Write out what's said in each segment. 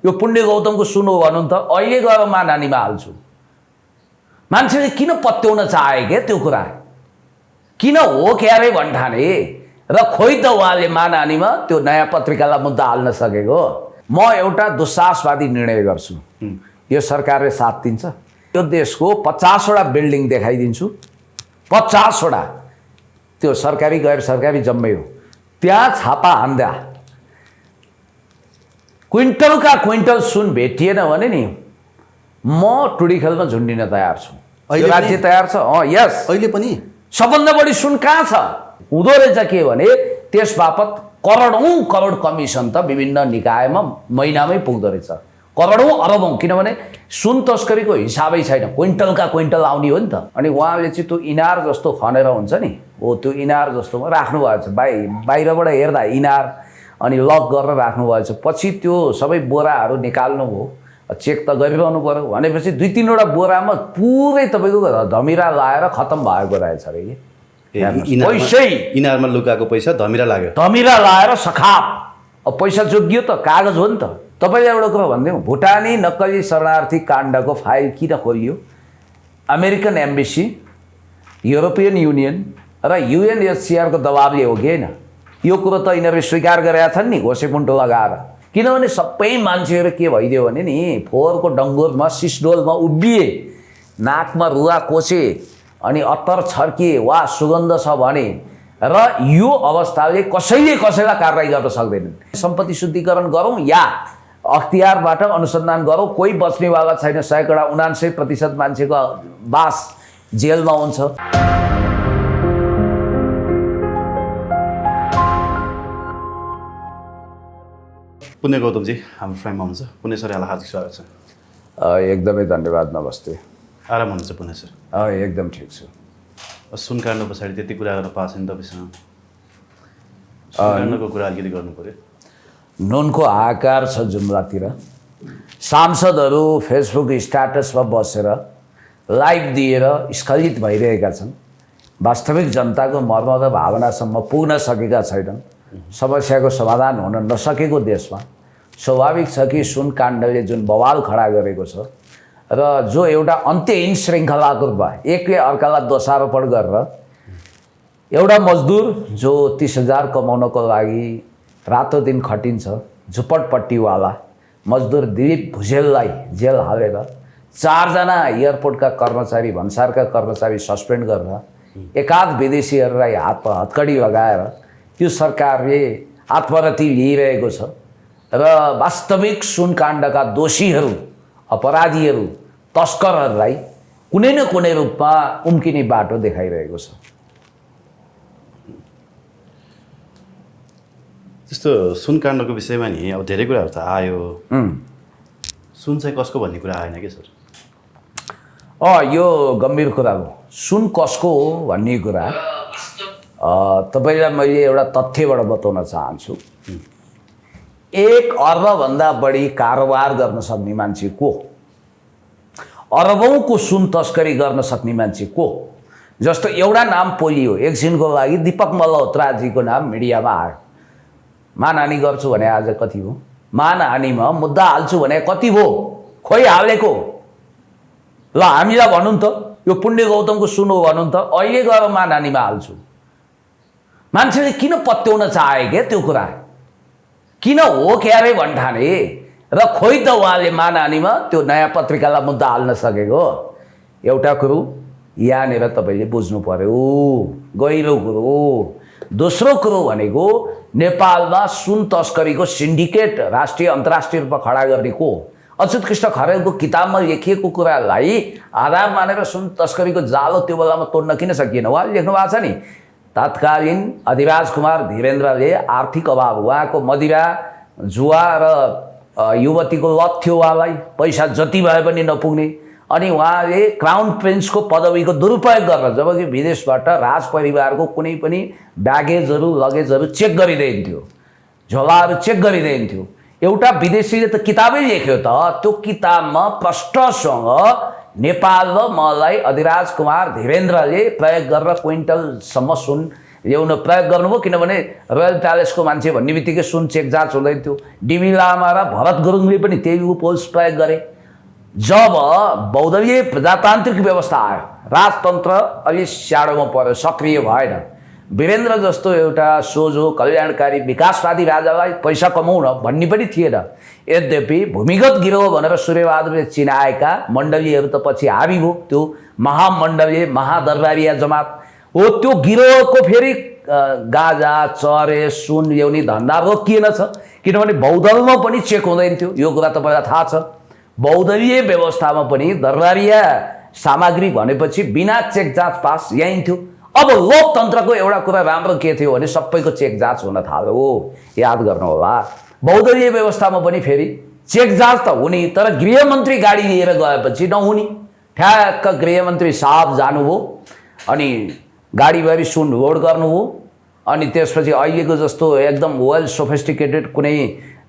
यो पुण्य गौतमको सुन हो भनौँ त अहिले गएर मानहानीमा हाल्छु। मान्छेले किन पत्याउन चाहे के त्यो कुरा, किन हो क्यारे भन्ठाने र खोइ त उहाँले मानहानीमा त्यो नयाँ पत्रिकालाई मुद्दा हाल्न सकेको। म एउटा दुस्साहसवादी निर्णय गर्छु, यो सरकारले साथ दिन्छ। यो देशको 50वटा बिल्डिङ देखाइदिन्छु, 50वटा, त्यो सरकारी गैर सरकारी जम्मै हो। त्यहाँ छापा हान्दा क्विन्टलका क्विन्टल सुन भेटिएन भने नि म टुडी खेलमा झुन्डिन तयार छु। राज्य तयार छ। यस, अहिले पनि सबभन्दा बढी सुन कहाँ छ? हुँदो रहेछ के भने त्यस बापत करोडौँ करोड कमिसन त विभिन्न निकायमा महिनामै पुग्दो रहेछ, करोडौँ अरबौँ। किनभने सुन तस्करीको हिसाबै छैन, क्विन्टलका क्विन्टल आउने हो नि त। अनि उहाँले चाहिँ त्यो इनार जस्तो खनेर हुन्छ नि, हो त्यो इनार जस्तोमा राख्नुभएको छ। बाहिरबाट हेर्दा इनार, अनि लक गरेर राख्नुभएको छ। पछि त्यो सबै बोराहरू निकाल्नु भयो, चेक त गरिरहनु पऱ्यो। भनेपछि 2-3वटा बोरामा पुरै तपाईँको धमिरा लाएर खत्तम भएको रहेछ अरे कि। पैसै इनारमा लुकाएको पैसा धमिरा लाग्यो, धमिरा लाएर सखाप। अब पैसा जोगियो त, कागज हो नि त। तपाईँले एउटा कुरा भनिदिउँ, भुटानी नक्कली शरणार्थी काण्डको फाइल किन खोलियो? अमेरिकन एम्बेसी, युरोपियन युनियन र UNHCRको दबाबले हो कि होइन? यो कुरो त यिनीहरूले स्वीकार गरेका छन् नि घोसेमुन्टो लगाएर। किनभने सबै मान्छेहरू के भइदियो भने नि फोहोरको डङ्गुरमा सिस्डोलमा उभिए, नाकमा रुवा कोसे, अनि अत्तर छर्किए, वा सुगन्ध छ भने, र यो अवस्थाले कसैले कसैलाई कारवाही गर्न सक्दैनन्। सम्पत्ति शुद्धिकरण गरौँ या अख्तियारबाट अनुसन्धान गरौँ, कोही बच्नेवाला छैन। 79% मान्छेको बास जेलमा हुन्छ। पुण्य गौतमजी हाम्रो फ्रेममा हुनुहुन्छ। पुण्य सर, यहाँलाई हार्दिक स्वागत छ। एकदमै धन्यवाद, नमस्ते। आराम हुनुहुन्छ पुण्य सर? एकदम ठिक छु। सुन काण्ड पछाडि त्यति कुरा गर्न पाएको छैन तपाईँसँग, सुन काण्डको कुरा अलिकति गर्नु पऱ्यो। नुनको हाहाकार छ जुम्लातिर। सांसदहरू फेसबुक स्ट्याटसमा बसेर लाइभ दिएर स्खलित भइरहेका छन्। वास्तविक जनताको मर्म र भावनासम्म पुग्न सकेका छैनन्। समस्याको समाधान हुन नसकेको देशमा स्वाभाविक छ कि सुन काण्डले जुन बवाल खडा गरेको छ र जो एउटा अन्त्यहीन श्रृङ्खलाको रूपमा एकले अर्कालाई दोषारोपण गरेर एउटा मजदुर जो 30,000 कमाउनको लागि रातो दिन खटिन्छ, झुपडपट्टीवाला मजदुर दिलीप भुजेललाई जेल हालेर 4जना एयरपोर्टका कर्मचारी, भन्सारका कर्मचारी सस्पेन्ड गरेर एकाध विदेशीहरूलाई हातमा हतकडी लगाएर यो सरकारले आत्मरति लिइरहेको छ र वास्तविक सुन काण्डका दोषीहरू, अपराधीहरू, तस्करहरूलाई कुनै न कुनै रूपमा उम्किने बाटो देखाइरहेको छ। त्यस्तो सुन काण्डको विषयमा नि अब धेरै कुराहरू त आयो। सुन चाहिँ कसको भन्ने कुरा आएन कि सर? यो गम्भीर कुरा हो। सुन कसको हो भन्ने कुरा तपाईँलाई मैले एउटा तथ्यबाट बताउन चाहन्छु। 1 अर्बभन्दा बढी कारोबार गर्न सक्ने मान्छे को? अरबौँको सुन तस्करी गर्न सक्ने मान्छे को? जस्तो एउटा नाम पोलियो एकछिनको लागि, दीपक मल्होत्राजीको नाम मिडियामा आयो। मानहानि गर्छु भने आज कति हो? मानहानिमा मुद्दा हाल्छु भने कति भयो? खोइ हालेको। ल हामीलाई भनौँ त, यो पुण्य गौतमको सुन हो भनौँ त अहिले गएर मानहानिमा हाल्छु। मान्छेले किन पत्याउन चाहे के त्यो कुरा, किन हो क्यारे भन्ठाने र खोइ त उहाँले मानहानिमा त्यो नयाँ पत्रिकालाई मुद्दा हाल्न सकेको। एउटा कुरो यहाँनिर तपाईँले बुझ्नु पर्यो, गहिरो कुरो। दोस्रो कुरो भनेको नेपालमा सुन तस्करीको सिन्डिकेट राष्ट्रिय अन्तर्राष्ट्रिय रूपमा खडा गर्ने को? अच्युत कृष्ण खरेलको किताबमा लेखिएको कुरालाई आधार मानेर सुन तस्करीको जालो त्यो बेलामा तोड्न किन सकिएन? उहाँले लेख्नु भएको छ नि, तत्कालीन अधिराज कुमार धीरेन्द्रले आर्थिक अभाव, उहाँको मदिरा, जुवा र युवतीको लत थियो, उहाँलाई पैसा जति भए पनि नपुग्ने। अनि उहाँले क्राउन प्रिन्सको पदवीको दुरुपयोग गरेर जबकि विदेशबाट राज परिवारको कुनै पनि ब्यागेजहरू, लगेजहरू चेक गरिदिन्थ्यो, झोलाहरू चेक गरिदिन्थ्यो। एउटा विदेशीले त किताबै लेख्यो त, त्यो किताबमा प्रष्टसँग नेपालमा मलाई अधिराज कुमार धीरेन्द्रले प्रयोग गरेर क्विन्टलसम्म सुन ल्याउन प्रयोग गर्नुभयो, किनभने रोयल प्यालेसको मान्छे भन्ने बित्तिकै सुन चेक जाँच हुँदैन थियो। डिबी लामा र भरत गुरुङले पनि त्यही लुपहोल्स प्रयोग गरे। जब बहुदलीय प्रजातान्त्रिक व्यवस्था आयो, राजतन्त्र अलि स्याडोमा पर्यो, सक्रिय भएन। वीरेन्द्र जस्तो एउटा सोझो कल्याणकारी विकासवादी राजालाई पैसा कमाउन भन्ने पनि थिएन। यद्यपि भूमिगत गिरोह भनेर सूर्यबहादुरले चिनाएका मण्डलीहरू त पछि हाबी भयो। त्यो महामण्डलीय महादरबारिया जमात हो, त्यो गिरोहको फेरि गाजा चरे सुन ल्याउने धन्दा रोकिएन छ, किनभने बहुदलमा पनि चेक हुँदैन थियो। यो कुरा तपाईँलाई थाहा छ। बहुदलीय व्यवस्थामा पनि दरबारिया सामग्री भनेपछि बिना चेक जाँच पास यहीँ थियो। अब लोकतन्त्रको एउटा कुरा राम्रो के थियो भने सबैको चेक जाँच हुन थाल्यो। हो, याद गर्नु होला। बहुदलीय व्यवस्थामा पनि फेरि चेक जाँच त हुने, तर गृहमन्त्री गाडी लिएर गएपछि नहुने। ठ्याक्क गृहमन्त्री साहब जानुभयो अनि गाडीभरि सुन लोड गर्नुभयो, अनि त्यसपछि अहिलेको जस्तो एकदम वेल सोफिस्टिकेटेड कुनै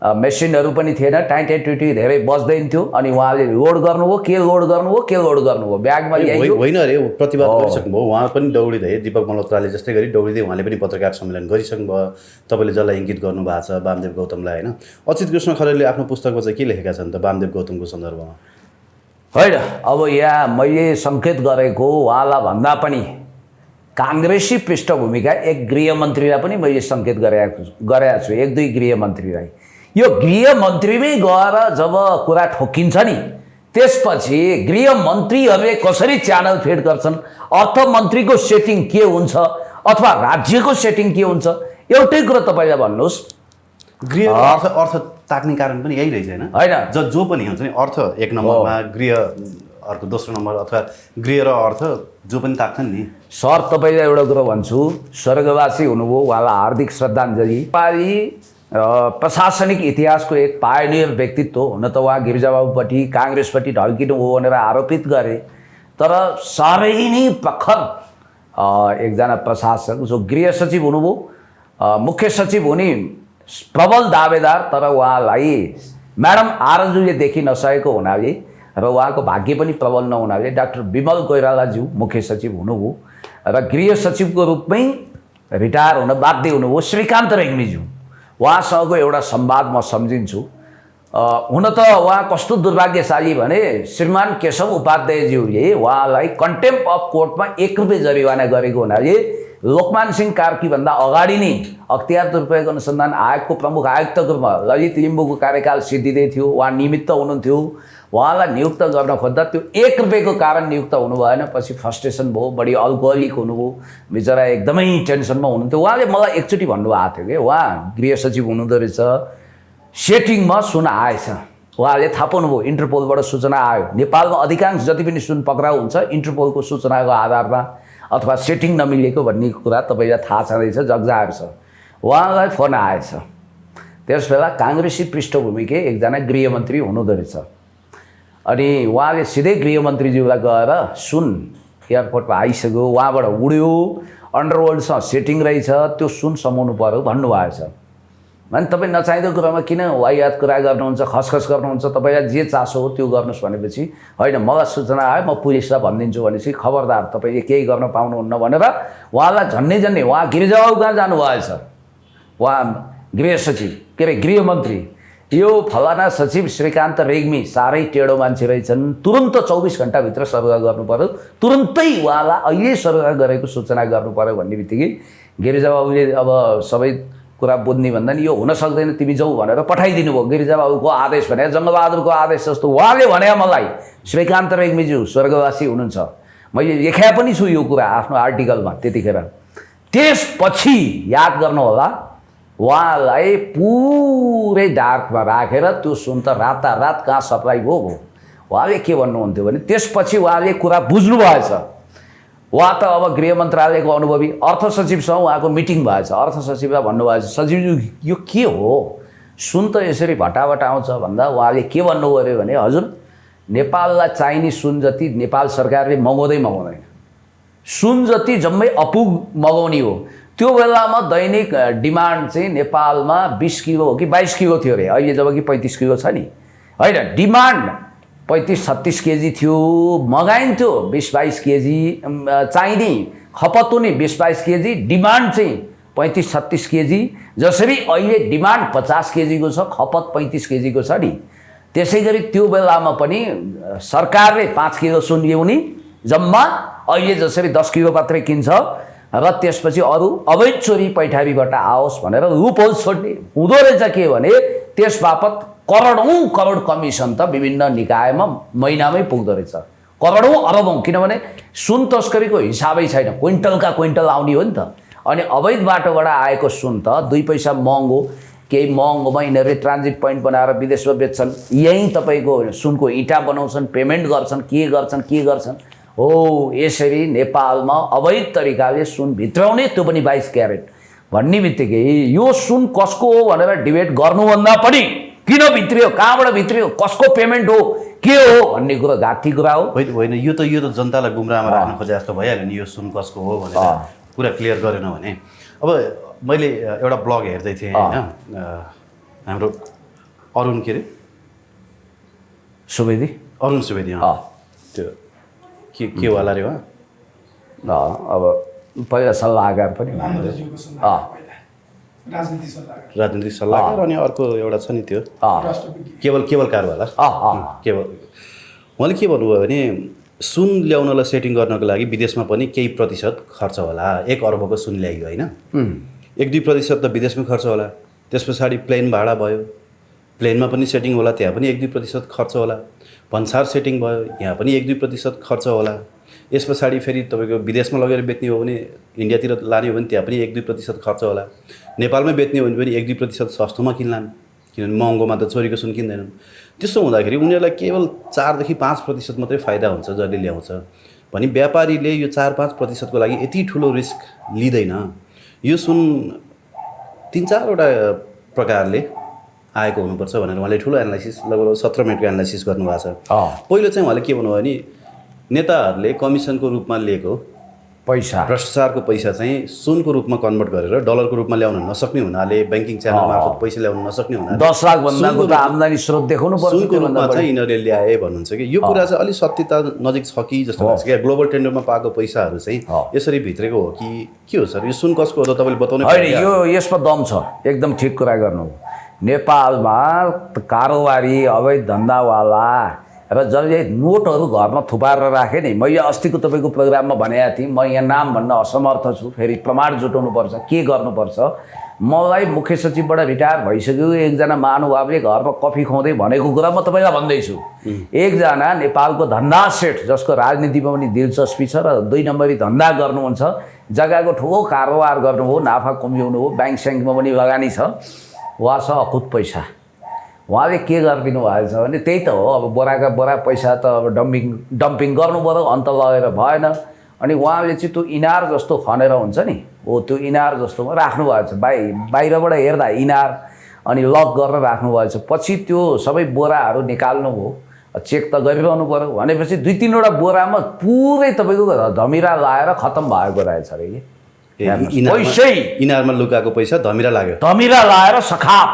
मेसिनहरू पनि थिएन, टाइटी धेरै बज्दैन थियो। अनि उहाँले लोड गर्नुभयो, के लोड गर्नुभयो ब्यागमा ल्याइयो। होइन अरे, प्रतिवाद गरिसक्नुभयो। उहाँ पनि दौडिँदै, दीपक मल्होत्राले जस्तै गरी दौडिँदै उहाँले पनि पत्रकार सम्मेलन गरिसक्नुभयो। तपाईँले जसलाई इङ्गित गर्नुभएको छ वामदेव गौतमलाई, होइन? अच्युत कृष्ण खरेलले आफ्नो पुस्तकमा चाहिँ के लेखेका छन् त वामदेव गौतमको सन्दर्भमा? होइन, अब यहाँ मैले सङ्केत गरेको उहाँलाई भन्दा पनि काङ्ग्रेसी पृष्ठभूमिका एक गृहमन्त्रीलाई पनि मैले सङ्केत गरेको छु, एक दुई गृहमन्त्रीलाई। यो गृहमन्त्रीमै गएर जब कुरा ठोकिन्छ नि, त्यसपछि गृहमन्त्रीहरूले कसरी च्यानल फेड गर्छन्, अर्थमन्त्रीको सेटिङ के हुन्छ अथवा राज्यको सेटिङ के हुन्छ, एउटै कुरा तपाईँले भन्नुहोस्। गृह अर्थ ताक्ने कारण पनि यही रहेछ, होइन? जो पनि हुन्छ नि, अर्थ एक नम्बरमा, गृह अर्को दोस्रो नम्बर, अथवा गृह र अर्थ जो पनि ताक्छन् नि। सर, तपाईँलाई एउटा कुरा भन्छु, स्वर्गवासी हुनुभयो, उहाँलाई हार्दिक श्रद्धाञ्जली। नेपाली प्रशासनिक इतिहासको एक पायनियर व्यक्तित्व हुन त उहाँ गिरिजाबाबुपट्टि काङ्ग्रेसपट्टि ढल्किनु हो भनेर आरोपित गरे, तर साह्रै नै प्रखर एकजना प्रशासक जो गृह सचिव हुनुभयो, मुख्य सचिव हुने प्रबल दावेदार, तर उहाँलाई म्याडम आरजुले देखि नसकेको हुनाले र उहाँको भाग्य पनि प्रबल नहुनाले डाक्टर विमल कोइरालाज्यू मुख्य सचिव हुनुभयो र गृह सचिवको रूपमै रिटायर हुन बाध्य हुनुभयो श्रीकान्त रेग्मीज्यू। उहाँसँगको एउटा संवाद म सम्झिन्छु। हुन त उहाँ कस्तो दुर्भाग्यशाली भने श्रीमान केशव उपाध्यायज्यूले उहाँलाई कन्टेम्प अफ कोर्टमा 1 रुपियाँ जरिवाना गरेको हुनाले लोकमान सिंह कार्कीभन्दा अगाडि नै अख्तियार दुरुपयोग अनुसन्धान आयोगको प्रमुख आयुक्तको रूपमा ललित लिम्बूको कार्यकाल सिद्धिँदै थियो। उहाँ निमित्त हुनुहुन्थ्यो। उहाँलाई नियुक्त गर्न खोज्दा त्यो 1 रुपियाँको कारण नियुक्त हुनु भएन। पछि फ्रस्ट्रेसन भयो, बढी अल्कोहलिक हुनुभयो, बिचरा एकदमै टेन्सनमा हुनुहुन्थ्यो। उहाँले मलाई एकचोटि भन्नुभएको थियो कि उहाँ गृह सचिव हुनुहुँदो रहेछ, सेटिङमा सुन आएछ। उहाँले थाहा पाउनुभयो, इन्टरपोलबाट सूचना आयो। नेपालमा अधिकांश जति पनि सुन पक्राउ हुन्छ इन्टरपोलको सूचनाको आधारमा अथवा सेटिङ नमिलेको भन्ने कुरा तपाईँलाई थाहा छँदैछ, जगजाहेर छ। उहाँलाई फोन आएछ। त्यसबेला काङ्ग्रेसी पृष्ठभूमिकै एकजना गृहमन्त्री हुनुहुँदो रहेछ। अनि उहाँले सिधै गृहमन्त्रीज्यूलाई गएर सुन एयरपोर्टमा आइसक्यो, उहाँबाट उड्यो, अन्डरवर्ल्डसँग सेटिङ रहेछ, त्यो सुन समाउनु पर्यो भन्नुभएको छ। भने तपाईँ नचाहिँदो कुरामा किन वाहियात कुरा गर्नुहुन्छ, खसखस गर्नुहुन्छ, तपाईँलाई जे चासो हो त्यो गर्नुहोस् भनेपछि होइन मलाई सूचना आयो म पुलिसलाई भनिदिन्छु भनेपछि खबरदार तपाईँले केही गर्न पाउनुहुन्न भनेर उहाँलाई झन्नै उहाँ गिरिजाबाबु कहाँ जानुभएछ। उहाँ गृह सचिव के अरे गृहमन्त्री, यो फलाना सचिव श्रीकान्त रेग्मी साह्रै टेढो मान्छे रहेछन्, तुरन्त 24 घन्टाभित्र सरुवा गर्नु पर्यो, तुरन्तै उहाँलाई अहिले सरुवा गरेको सूचना गर्नु पर्यो भन्ने बित्तिकै गिरिजाबाबुले अब सबै कुरा बुझ्ने भन्दा नि यो हुन सक्दैन तिमी जाऊ भनेर पठाइदिनु भयो। गिरिजाबाबुको आदेश भने जङ्गबहादुरको आदेश जस्तो उहाँले भने मलाई श्रीकान्त रेग्मीज्यू स्वर्गवासी हुनुहुन्छ। मैले लेखा पनि छु यो कुरा आफ्नो आर्टिकलमा त्यतिखेर। त्यसपछि याद गर्नु होला, उहाँलाई पुरै डार्कमा राखेर त्यो सुन त रातारात कहाँ सप्लाई भयो। उहाँले के भन्नुहुन्थ्यो भने त्यसपछि उहाँले कुरा बुझ्नु भएछ। उहाँ त अब गृह मन्त्रालयको अनुभवी अर्थ सचिवसँग उहाँको मिटिङ भएछ। अर्थ सचिवलाई भन्नुभएछ, सचिवज्यू यो के हो, सुन त यसरी भटाभट आउँछ भन्दा उहाँले के भन्नुभयो अरे भने हजुर नेपाललाई चाहिने सुन जति नेपाल सरकारले मगाउँदैन, सुन जति जम्मै अपुग मगाउने हो। त्यो बेलामा दैनिक डिमान्ड चाहिँ नेपालमा 20 किलो हो कि 22 किलो थियो अरे, अहिले जब कि 35 किलो छ नि, होइन डिमान्ड 35-36 केजी थियो, मगाइन्थ्यो 20-22 केजी, चाहिने खपत हुने 20-22 केजी, डिमान्ड चाहिँ 35-36 केजी। जसरी अहिले डिमान्ड 50 केजीको छ, खपत 35 केजीको छ नि, त्यसै गरी त्यो बेलामा पनि सरकारले 5 किलो सुन ल्याउने, जम्मा अहिले जसरी 10 किलो मात्रै किन्छ र त्यसपछि अरू अवैध चोरी पैठारीबाट आओस् भनेर लुपहोल छोड्ने हुँदो रहेछ। के भने त्यस बापत करोडौँ करोड कमिसन त विभिन्न निकायमा महिनामै पुग्दो रहेछ, करोडौँ अरबौँ। किनभने सुन तस्करीको हिसाबै छैन, क्विन्टलका क्विन्टल आउने हो नि त। अनि अवैध बाटोबाट आएको सुन त 2 पैसा महँगो, केही महँगोमा यिनीहरूले ट्रान्जिट पोइन्ट बनाएर विदेशमा बेच्छन्, यहीँ तपाईँको सुनको इँटा बनाउँछन्, पेमेन्ट गर्छन्, के गर्छन्। हो यसरी नेपालमा अवैध तरिकाले सुन भित्राउने, त्यो पनि 22 क्यारेट भन्ने बित्तिकै यो सुन कसको हो भनेर डिबेट गर्नुभन्दा पनि किन भित्रियो, कहाँबाट भित्रियो, कसको पेमेन्ट हो, के हो भन्ने कुरो घाँटी कुरा हो। होइन यो त जनतालाई गुमराहमा राख्नु खोजे जस्तो भइहाल्यो नि। यो सुन कसको हो भनेर पुरा क्लियर गरेन भने। अब मैले एउटा ब्लग हेर्दै थिएँ होइन, हाम्रो अरुण के अरे सुवेदी, अरुण सुवेदी, त्यो के वाला रे उहाँ, अब पहिला सल्लाहकार पनि राजनीतिक सल्लाहकार, अनि अर्को एउटा छ नि त्यो केवल कारवाला केवल। उहाँले के भन्नुभयो भने सुन ल्याउनलाई सेटिङ गर्नको लागि विदेशमा पनि केही प्रतिशत खर्च होला। 1 अर्बको सुन ल्याइयो होइन, 1-2% त विदेशमै खर्च होला। त्यस पछाडि प्लेन भाडा भयो, प्लेनमा पनि सेटिङ होला, त्यहाँ पनि 1-2% खर्च होला। भन्सार सेटिङ भयो, यहाँ पनि 1-2% खर्च होला। यस पछाडि फेरि तपाईँको विदेशमा लगेर बेच्ने हो भने, इन्डियातिर लाने हो भने त्यहाँ पनि 1-2% खर्च होला। नेपालमै बेच्ने हो भने पनि 1-2% सस्तोमा किन्लान्, किनभने महँगोमा त चोरीको सुन किन्दैनन्। त्यसो हुँदाखेरि उनीहरूलाई केवल 4देखि 5% मात्रै फाइदा हुन्छ जसले ल्याउँछ भने व्यापारीले यो 4-5%को लागि यति ठुलो रिस्क लिँदैन। यो सुन 3-4वटा प्रकारले आएको हुनुपर्छ भनेर उहाँले ठुलो एनालाइसिस, लगभग 17 मिनटको एनालाइसिस गर्नुभएको छ। पहिलो चाहिँ उहाँले के भन्नुभयो भने नेताहरूले कमिसनको रूपमा लिएको पैसा, भ्रष्टाचारको पैसा चाहिँ सुनको रूपमा कन्भर्ट गरेर डलरको रूपमा ल्याउन नसक्ने हुनाले, ब्याङ्किङ च्यानल मार्फत पैसा ल्याउन नसक्ने हुनाले 10 लाख भन्दाको त आम्दानी स्रोत देखाउनु पर्छ, सुनको रूपमा चाहिँ यिनीहरूले ल्याए भन्नुहुन्छ कि यो कुरा चाहिँ अलिक सत्यता नजिक छ कि जस्तो लाग्छ कि ग्लोबल टेन्डरमा पाएको पैसाहरू चाहिँ यसरी भित्रेको हो कि के हो सर? यो सुन कसको हो त तपाईँले बताउनु होइन। यो यसमा दम छ, एकदम ठिक कुरा गर्नु। नेपालमा कारोबारी अवैध धन्दावाला र जसले नोटहरू घरमा थुपारेर राखेँ नि, मैले अस्तिको तपाईँको प्रोग्राममा भनेको थिएँ, म यहाँ नाम भन्न असमर्थ छु, फेरि प्रमाण जुटाउनुपर्छ, के गर्नुपर्छ। मलाई मुख्य सचिवबाट रिटायर भइसक्यो एकजना महानुभावले घरमा कफी खुवाउँदै भनेको कुरा म तपाईँलाई भन्दैछु। एकजना नेपालको धन्दा सेठ जसको राजनीतिमा पनि दिलचस्पी छ र 2 नम्बरी धन्दा गर्नुहुन्छ, जग्गाको ठुलो कारोबार गर्नु हो, नाफा कमाउनु हो, ब्याङ्क स्याङ्कमा पनि लगानी छ, उहाँ छ अकुत पैसा। उहाँले के गरिदिनु भएको छ भने त्यही त हो, अब बोराका बोरा पैसा त अब डम्पिङ गर्नु पऱ्यो, अन्त लगेर भएन। अनि उहाँले चाहिँ त्यो इनार जस्तो खनेर हुन्छ नि, हो त्यो इनार जस्तोमा राख्नु भएको छ। बाहिरबाट हेर्दा इनार, अनि लक गरेर राख्नु भएको छ। पछि त्यो सबै बोराहरू निकाल्नु भयो, चेक त गरिरहनु पऱ्यो। भनेपछि 2-3वटा बोरामा पुरै तपाईँको धमिरा लाएर खत्तम भएको रहेछ अरे। पैसै इनारमा लुकाएको पैसा धमिरा लाग्यो, धमिरा लाएर सखाप।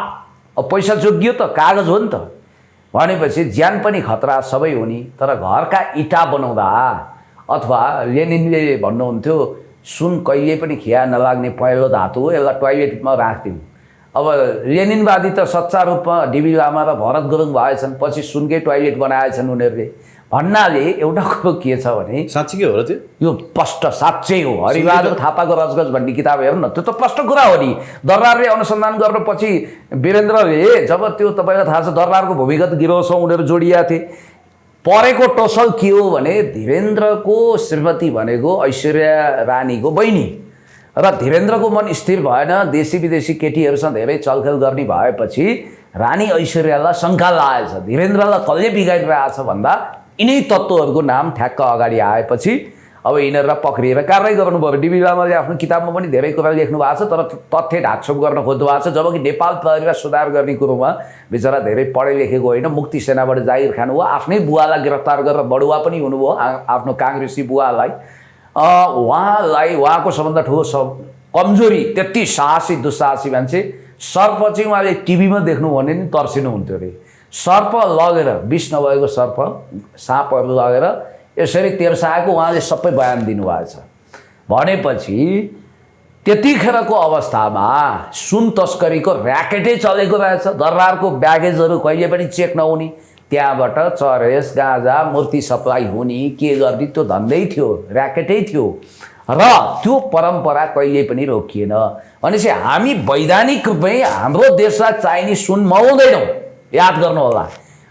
अब पैसा जोगियो त, कागज हो नि त। भनेपछि ज्यान पनि खतरा सबै हो नि। तर घरका इँटा बनाउँदा अथवा लेनिनले भन्नुहुन्थ्यो सुन कहिले पनि खिया नलाग्ने पहिलो धातु हो, यसलाई टोयलेटमा राखिदिउँ। अब लेनिनवादी त सच्चा रूपमा डिबी लामा र भरत गुरुङ भएछन्, पछि सुनकै टोयलेट बनाएछन् उनीहरूले। भन्नाले एउटा कुरो के छ भने साँच्चै हो र त्यो, यो स्पष्ट साँच्चै हो। हरिबहादुर थापाको रजगज भन्ने किताब हेर्नु न, त्यो त स्पष्ट कुरा हो नि। दरबारले अनुसन्धान गरेर पछि वीरेन्द्रले, जब त्यो तपाईँलाई थाहा छ दरबारको भूमिगत गिरोहसँग उनीहरू जोडिया थिए, परेको टोसल के हो भने धीरेन्द्रको श्रीमती भनेको ऐश्वर्या रानीको बहिनी, र धीरेन्द्रको मन स्थिर भएन, देशी विदेशी केटीहरूसँग धेरै चलखेल गर्ने भएपछि रानी ऐश्वर्यालाई शङ्का लागेछ, धीरेन्द्रलाई कसले बिगारिरहेछ भन्दा यिनै तत्त्वहरूको नाम ठ्याक्क अगाडि आएपछि अब यिनीहरूलाई पक्रिएर कारवाही गर्नु पऱ्यो। डिबी लामाले आफ्नो किताबमा पनि धेरै कुरा लेख्नु भएको छ, तर तथ्य ढाकछोप गर्न खोज्नु भएको छ। जबकि नेपाल प्रहरीलाई सुधार गर्ने कुरोमा बिचरा धेरै पढे लेखेको होइन, मुक्ति सेनाबाट जागिर खानु हो, आफ्नै बुवालाई गिरफ्तार गरेर बडुवा पनि हुनुभयो, आफ्नो काङ्ग्रेसी बुवालाई। उहाँको सबभन्दा ठुलो कमजोरी त्यति साहसी दुस्साहसी मान्छे। सर्प चाहिँ उहाँले टिभीमा देख्नु भने नि तर्सिनुहुन्थ्यो अरे। सर्प लगेर विष नभएको सर्प साँपहरू लगेर यसरी तेर्साएको उहाँले सबै बयान दिनुभएको छ। भनेपछि त्यतिखेरको अवस्थामा सुन तस्करीको ऱ्याकेटै चलेको रहेछ। दरबारको ब्यागेजहरू कहिले पनि चेक नहुने, त्यहाँबाट चरेस गाँजा मूर्ति सप्लाई हुने, के गर्ने त्यो धन्दै थियो, ऱ्याकेटै थियो र त्यो परम्परा कहिले पनि रोकिएन। भनेपछि हामी वैधानिक रूपमै हाम्रो देशलाई चाहिने सुन मगाउँदैनौँ। याद गर्नु होला,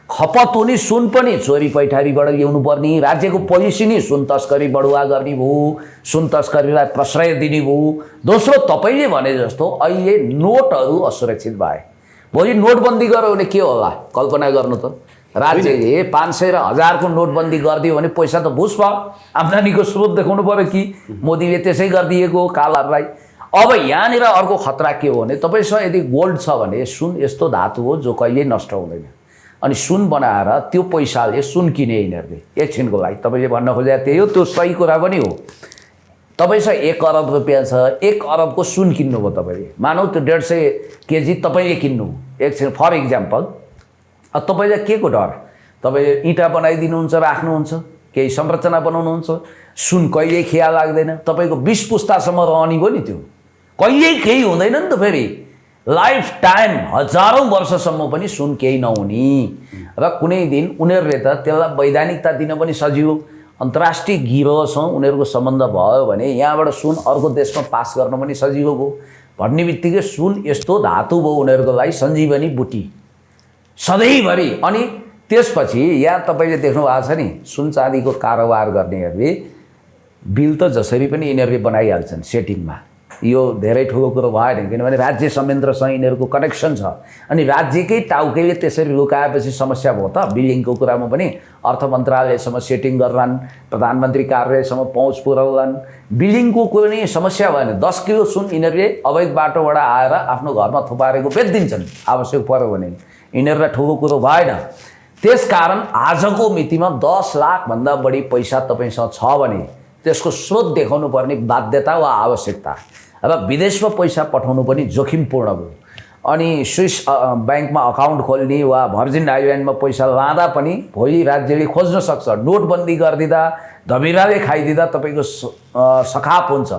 खपत हुने सुन पनि चोरी पैठारीबाट ल्याउनु पर्ने, राज्यको पोलिसी नै सुन तस्करी बढुवा गर्ने भयो, सुन तस्करीलाई प्रश्रय दिने भयो। दोस्रो, तपाईँले भने जस्तो अहिले नोटहरू असुरक्षित भए, भोलि नोटबन्दी गर्यो भने के होला कल्पना गर्नु त। राज्यले 500 र 1000 को नोटबन्दी गरिदियो भने पैसा त भुस भयो, आम्दानीको स्रोत देखाउनु पर्यो कि मोदीले त्यसै गरिदिएको कालाहरूलाई। अब यहाँनिर अर्को खतरा के हो भने तपाईँसँग यदि गोल्ड छ भने सुन यस्तो धातु हो जो कहिल्यै नष्ट हुँदैन, अनि सुन बनाएर त्यो पैसाले सुन किने यिनीहरूले एकछिनको लागि। तपाईँले भन्न खोजेको त्यही हो, त्यो सही कुरा पनि हो। तपाईँसँग 1 अरब रुपियाँ छ, 1 अरबको सुन किन्नुभयो तपाईँले, मानौ त्यो 150 केजी तपाईँले किन्नु एकछिन फर इक्जाम्पल। अब तपाईँलाई के को डर, तपाईँले इँटा बनाइदिनुहुन्छ, राख्नुहुन्छ, केही संरचना बनाउनुहुन्छ, सुन कहिल्यै खिया लाग्दैन, तपाईँको 20 पुस्तासम्म रहने भयो नि, त्यो कहिल्यै केही हुँदैन नि त। फेरि लाइफ टाइम हजारौँ वर्षसम्म पनि सुन केही नहुने र कुनै दिन उनीहरूले त त्यसलाई वैधानिकता दिन पनि सजिलो, अन्तर्राष्ट्रिय गिरोहसँग उनीहरूको सम्बन्ध भयो भने यहाँबाट सुन अर्को देशमा पास गर्न पनि सजिलो भयो। भन्ने बित्तिकै सुन यस्तो धातु भयो उनीहरूको लागि सञ्जीवनी बुटी सधैँभरि। अनि त्यसपछि यहाँ तपाईँले देख्नु भएको छ नि, सुन चाँदीको कारोबार गर्नेहरूले बिल त जसरी पनि यिनीहरूले बनाइहाल्छन् सेटिङमा। यो धेरै ठुलो कुरो भएन, किनभने राज्य संयन्त्रसँग यिनीहरूको कनेक्सन छ, अनि राज्यकै टाउकेले त्यसरी लुकाएपछि समस्या भयो त। बिलिङको कुरामा पनि अर्थ मन्त्रालयसम्म सेटिङ गर्लान्, प्रधानमन्त्री कार्यालयसम्म पहुँच पुर्याउलान्, बिलिङको कुरो नै समस्या भएन। 10 किलो सुन यिनीहरूले अवैध बाटोबाट आएर आफ्नो घरमा थुपारेको बेचिदिन्छन् आवश्यक पर्यो भने, यिनीहरूलाई ठुलो कुरो भएन। त्यसकारण आजको मितिमा 10 लाखभन्दा बढी पैसा तपाईँसँग छ भने त्यसको स्रोत देखाउनु पर्ने बाध्यता वा आवश्यकता र विदेशमा पैसा पठाउनु पनि जोखिमपूर्ण भयो। अनि स्विस ब्याङ्कमा अकाउन्ट खोल्ने वा भर्जिन आइल्यान्डमा पैसा लाँदा पनि भोलि राज्यले खोज्न सक्छ। नोटबन्दी गरिदिँदा, धमिराले खाइदिँदा तपाईँको सखाप हुन्छ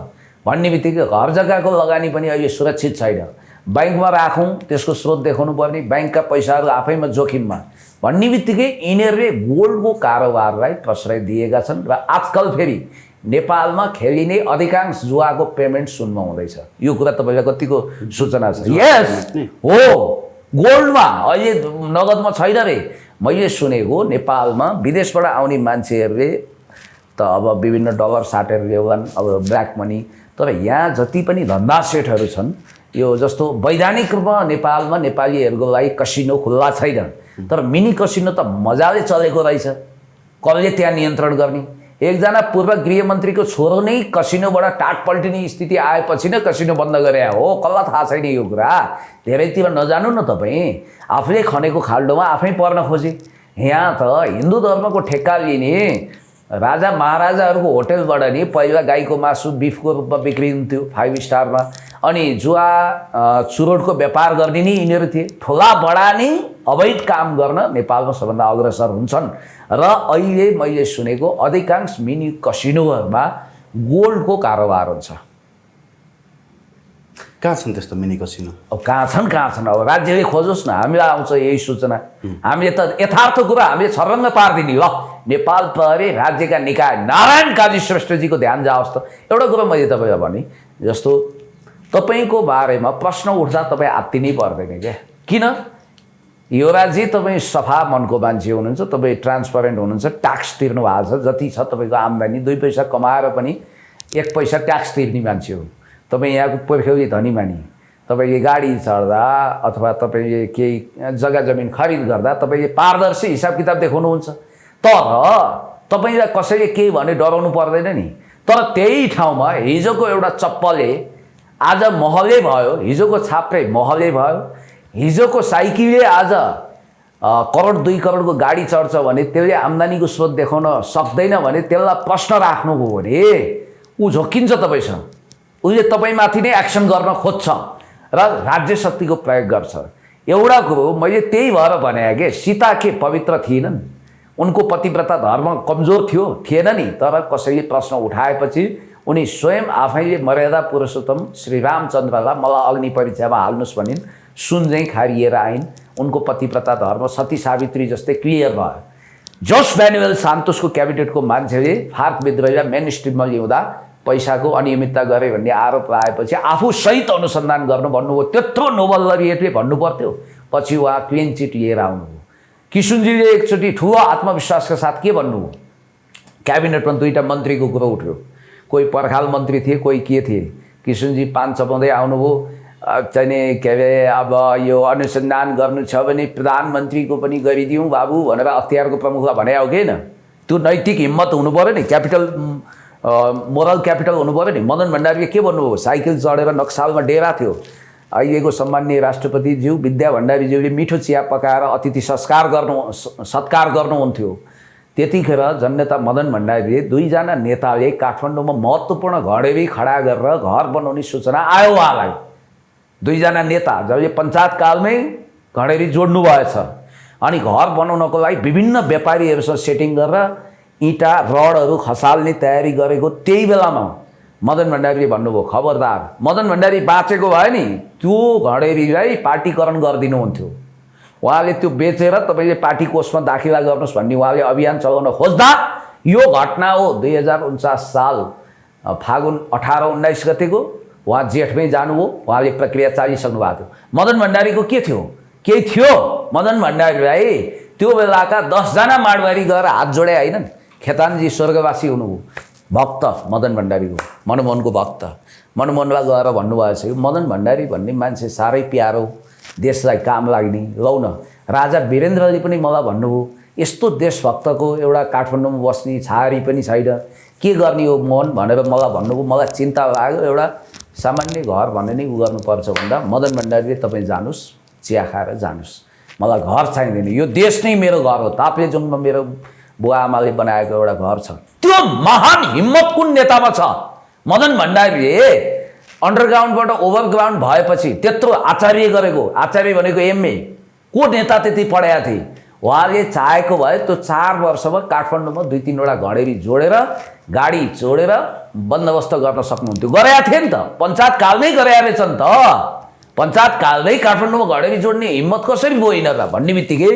भन्ने बित्तिकै घर जग्गाको लगानी पनि अहिले सुरक्षित छैन। ब्याङ्कमा राखौँ, त्यसको स्रोत देखाउनु पर्ने, ब्याङ्कका पैसाहरू आफैमा जोखिममा भन्ने बित्तिकै यिनीहरूले गोल्डको कारोबारलाई प्रश्रय दिएका छन्। र आजकल फेरि नेपालमा खेलिने अधिकांश जुवाको पेमेन्ट सुनमा हुँदैछ। यो कुरा तपाईँलाई कतिको सूचना छ? यस हो, गोल्डमा अहिले नगदमा छैन रे। मैले सुनेको नेपालमा विदेशबाट आउने मान्छेहरूले त अब विभिन्न डलर साटेर ल्याउलान्, अब ब्ल्याक मनी। तर यहाँ जति पनि धन्दा सेटहरू छन्, यो जस्तो वैधानिक रूपमा नेपालमा नेपालीहरूको लागि कसिनो खुल्ला छैन, तर मिनी कसिनो त मजाले चलेको रहेछ। कसले त्यहाँ नियन्त्रण गर्ने? एकजना पूर्व गृहमन्त्रीको छोरो नै कसिनोबाट टाट पल्टिने स्थिति आएपछि नै कसिनो बन्द गरे हो। कसलाई थाहा छैन यो कुरा? धेरैतिर नजानु न तपाईँ, आफूले खनेको खाल्डोमा आफै पर्न खोजे। यहाँ त हिन्दू धर्मको ठेक्का लिने राजा महाराजाहरूको होटलबाट नि पहिला गाईको मासु बिफको रूपमा बिक्री हुन्थ्यो 5 स्टारमा, अनि जुवा चुरोटको व्यापार गर्ने नि यिनीहरू थिए। ठुला बडा नै अवैध काम गर्न नेपालमा सबभन्दा अग्रसर हुन्छन्। र अहिले मैले सुनेको अधिकांश मिनी कसिनोहरूमा गोल्डको कारोबार हुन्छ। कहाँ छन् त्यस्तो मिनी कसिनो? अब कहाँ छन्? अब राज्यले खोजोस् न, हामीलाई आउँछ यही सूचना। हामीले त यथार्थ कुरा हामीले छर्रङ्ग पारिदिने। ल, नेपाल प्रहरी राज्यका निकाय नारायण काजी श्रेष्ठजीको ध्यान जाओस् त। एउटा कुरो मैले तपाईँलाई भने जस्तो तपाईँको बारेमा प्रश्न उठ्दा तपाईँ आत्तिनै पर्दैन क्या। किन? युवराजी तपाईँ सफा मनको मान्छे हुनुहुन्छ, तपाईँ ट्रान्सपरेन्ट हुनुहुन्छ, ट्याक्स तिर्नु भएको छ, जति छ तपाईँको आम्दानी 2 पैसा कमाएर पनि 1 पैसा ट्याक्स तिर्ने मान्छे हो तपाईँ। यहाँको पर्ख्यौली धनी मानी, तपाईँले गाडी चढ्दा अथवा तपाईँले केही जग्गा जमिन खरिद गर्दा तपाईँले पारदर्शी हिसाब किताब देखाउनुहुन्छ। तर तपाईँलाई कसैले केही भने डराउनु पर्दैन नि। तर त्यही ठाउँमा हिजोको एउटा चप्पलले आज महलै भयो, हिजोको छाप्रे महलै भयो, हिजोको साइकलले आज 1 करोड 2 करोडको गाडी चढ्छ भने त्यसले आम्दानीको स्रोत देखाउन सक्दैन भने त्यसलाई प्रश्न राख्नुभयो भने ऊ झोकिन्छ तपाईँसँग। उसले तपाईँमाथि नै एक्सन गर्न खोज्छ र राज्य शक्तिको प्रयोग गर्छ। एउटा कुरो मैले त्यही भएर भने कि सीता के पवित्र थिएनन्, उनको पतिव्रता धर्म कमजोर थिएन नि, तर कसैले प्रश्न उठाएपछि उनी स्वयं आफैले मर्यादा पुरुषोत्तम श्री रामचन्द्रलाई मलाई अग्नि परीक्षामा हाल्नुहोस् भनिन्, सुन चाहिँ खारिएर आइन्। उनको पतिव्रता धर्म सती सावित्री जस्तै क्लियर भयो। जोस म्यानुएल सान्तोसको क्याबिनेटको मान्छेले फार्क विद्रोहीलाई मेन स्ट्रिममा ल्याउँदा पैसाको अनियमितता गरे भन्ने आरोप आएपछि आफू सहित अनुसन्धान गर्नु भन्नुभयो। त्यत्रो नोबल लरिएटले भन्नु पर्थ्यो, पछि उहाँ क्लिन चिट लिएर आउनुभयो। किसुनजीले एकचोटि ठुलो आत्मविश्वासका साथ के भन्नुभयो, क्याबिनेटमा दुईवटा मन्त्रीको कुरो उठ्यो, कोही पर्खाल मन्त्री थिए, कोही के थिए। किसुनजी पान चपाउँदै आउनुभयो, चाहिँ के अरे अब यो अनुसन्धान गर्नु छ भने प्रधानमन्त्रीको पनि गरिदिउँ बाबु भनेर अख्तियारको प्रमुखलाई भने हो कि होइन। त्यो नैतिक हिम्मत हुनु पऱ्यो नि, क्यापिटल मोरल क्यापिटल हुनु पऱ्यो नि। मदन भण्डारीले के भन्नुभयो, साइकल चढेर नक्सालमा डेरा थियो। अहिलेको सम्माननीय राष्ट्रपतिज्यू विद्या भण्डारीज्यूले मिठो चिया पकाएर अतिथि सत्कार गर्नुहुन्थ्यो। त्यतिखेर जननेता मदन भण्डारीले दुईजना नेताले काठमाडौँमा महत्त्वपूर्ण घडेरी खडा गरेर घर बनाउने सूचना आयो उहाँलाई। दुईजना नेता जसले पञ्चायतकालमै घडेरी जोड्नु भएछ अनि घर बनाउनको लागि विभिन्न व्यापारीहरूसँग सेटिङ गरेर इँटा रडहरू खसाल्ने तयारी गरेको त्यही बेलामा मदन भण्डारीले भन्नुभयो, खबरदार मदन भण्डारी बाँचेको भयो नि त्यो घडेरीलाई पार्टीकरण गरिदिनुहुन्थ्यो। उहाँले त्यो बेचेर तपाईँले पार्टी कोषमा दाखिला गर्नुहोस् भन्ने उहाँले अभियान चलाउन खोज्दा यो घटना हो 2049 साल फागुन 18-19 गतेको। उहाँ जेठमै जानुभयो, उहाँले प्रक्रिया चालिसक्नु भएको थियो। मदन भण्डारीको के थियो, केही थियो। मदन भण्डारीलाई त्यो बेलाका 10 जना माडवारी गएर हात जोडे होइन। खेतानजी स्वर्गवासी हुनुभयो, भक्त मदन भण्डारीको, मनमोहनको भक्त। मनमोहनलाई गएर भन्नुभएको छ, मदन भण्डारी भन्ने मान्छे साह्रै प्यारो, देशलाई काम लाग्ने। लौ न राजा वीरेन्द्रले पनि मलाई भन्नुभयो, यस्तो देशभक्तको एउटा काठमाडौँमा बस्ने छारी पनि छैन, के गर्ने हो मोहन भनेर मलाई भन्नुभयो। मलाई चिन्ता लाग्यो, एउटा सामान्य घर भने नै उ गर्नुपर्छ भन्दा मदन भण्डारीले तपाईँ जानुहोस्, चिया खाएर जानुहोस्, मलाई घर चाहिँदैन, यो देश नै मेरो घर हो, ताप्लेजुङमा मेरो बुवा आमाले बनाएको एउटा घर छ। त्यो महान हिम्मत कुन नेतामा छ? मदन भण्डारीले अन्डरग्राउन्डबाट ओभरग्राउन्ड भएपछि त्यत्रो आचार्य गरेको, आचार्य भनेको एमए, को नेता त्यति पढाएका थिए? उहाँले चाहेको भए त्यो 4 वर्षमा काठमाडौँमा 2-3वटा घडेरी जोडेर गाडी जोडेर बन्दोबस्त गर्न सक्नुहुन्थ्यो। गरेका थिए नि त, पञ्चायतकालमै गरेका रहेछन् त। पञ्चायतकालमै काठमाडौँमा घडेरी जोड्ने हिम्मत कसरी होइन र भन्ने बित्तिकै